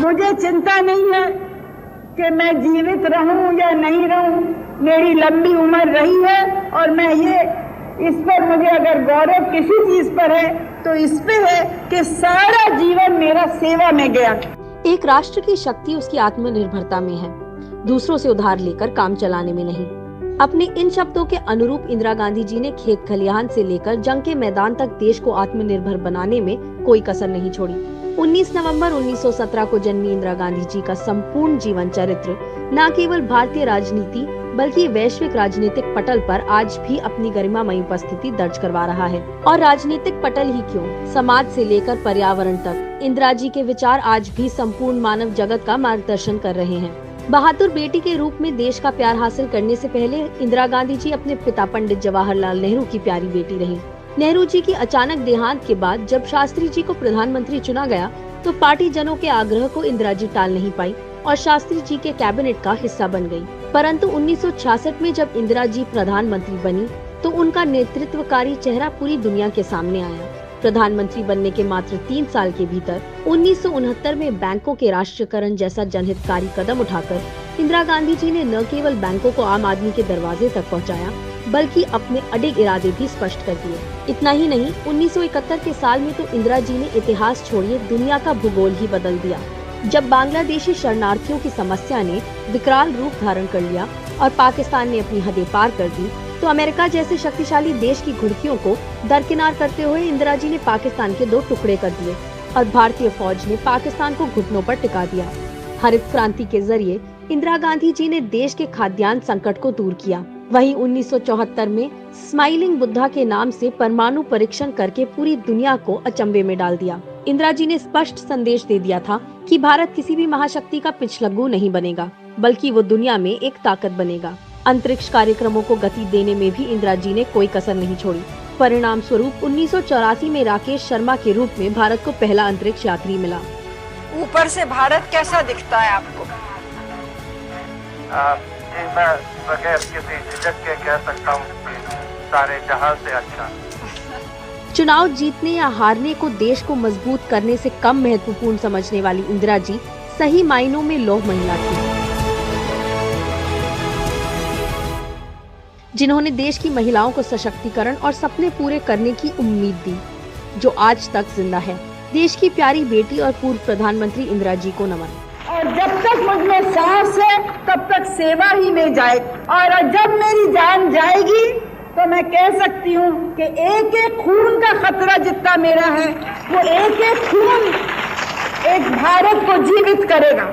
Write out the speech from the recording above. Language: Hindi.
मुझे चिंता नहीं है कि मैं जीवित रहूं या नहीं रहूं, मेरी लंबी उम्र रही है और मैं इस पर मुझे अगर गौरव किसी चीज पर है तो इस पे है कि सारा जीवन मेरा सेवा में गया। एक राष्ट्र की शक्ति उसकी आत्मनिर्भरता में है, दूसरों से उधार लेकर काम चलाने में नहीं। अपने इन शब्दों के अनुरूप इंदिरा गांधी जी ने खेत खलिहान से लेकर जंग के मैदान तक देश को आत्मनिर्भर बनाने में कोई कसर नहीं छोड़ी। 19 नवंबर 1917 को जन्मी इंदिरा गांधी जी का संपूर्ण जीवन चरित्र न केवल भारतीय राजनीति बल्कि वैश्विक राजनीतिक पटल पर आज भी अपनी गरिमामयी उपस्थिति दर्ज करवा रहा है। और राजनीतिक पटल ही क्यों, समाज से लेकर पर्यावरण तक इंदिरा जी के विचार आज भी संपूर्ण मानव जगत का मार्गदर्शन कर रहे हैं। बहादुर बेटी के रूप में देश का प्यार हासिल करने से पहले इंदिरा गांधी जी अपने पिता पंडित जवाहरलाल नेहरू की प्यारी बेटी रही। नेहरू जी की अचानक देहांत के बाद जब शास्त्री जी को प्रधानमंत्री चुना गया तो पार्टी जनों के आग्रह को इंदिरा जी टाल नहीं पाई और शास्त्री जी के कैबिनेट का हिस्सा बन गई। परंतु 1966 में जब इंदिरा जी प्रधानमंत्री बनी तो उनका नेतृत्वकारी चेहरा पूरी दुनिया के सामने आया। प्रधानमंत्री बनने के मात्र 3 साल के भीतर 1969 में बैंकों के राष्ट्रीयकरण जैसा जनहितकारी कदम उठाकर इंदिरा गांधी जी ने न केवल बैंकों को आम आदमी के दरवाजे तक पहुंचाया, बल्कि अपने अडिग इरादे भी स्पष्ट कर दिए। इतना ही नहीं, 1971 के साल में तो इंदिरा जी ने इतिहास छोड़िए दुनिया का भूगोल ही बदल दिया। जब बांग्लादेशी शरणार्थियों की समस्या ने विकराल रूप धारण कर लिया और पाकिस्तान ने अपनी हदें पार कर दी, तो अमेरिका जैसे शक्तिशाली देश की घुड़कियों को दरकिनार करते हुए इंदिरा जी ने पाकिस्तान के 2 टुकड़े कर दिए और भारतीय फौज ने पाकिस्तान को घुटनों पर टिका दिया। हरित क्रांति के जरिए इंदिरा गांधी जी ने देश के खाद्यान्न संकट को दूर किया। वहीं 1974 में स्माइलिंग बुद्धा के नाम से परमाणु परीक्षण करके पूरी दुनिया को अचंभे में डाल दिया। इंदिरा जी ने स्पष्ट संदेश दे दिया था कि भारत किसी भी महाशक्ति का पिछलग्गू नहीं बनेगा, बल्कि वो दुनिया में एक ताकत बनेगा। अंतरिक्ष कार्यक्रमों को गति देने में भी इंदिरा जी ने कोई कसर नहीं छोड़ी। परिणाम स्वरूप 1984 में राकेश शर्मा के रूप में भारत को पहला अंतरिक्ष यात्री मिला। ऊपर से भारत कैसा दिखता है आपको? मैं बगैर किसी झिझक के कह सकता हूँ सारे जहां से अच्छा। चुनाव जीतने या हारने को देश को मजबूत करने से कम महत्वपूर्ण समझने वाली इंदिरा जी सही मायनों में लौह महिला थी, जिन्होंने देश की महिलाओं को सशक्तिकरण और सपने पूरे करने की उम्मीद दी, जो आज तक जिंदा है। देश की प्यारी बेटी और पूर्व प्रधानमंत्री इंदिरा जी को नमन। और जब तक मुझ में सांस है तब तक सेवा ही में जाए, और जब मेरी जान जाएगी तो मैं कह सकती हूँ कि एक एक खून का खतरा जितना मेरा है, वो एक एक खून एक भारत को जीवित करेगा।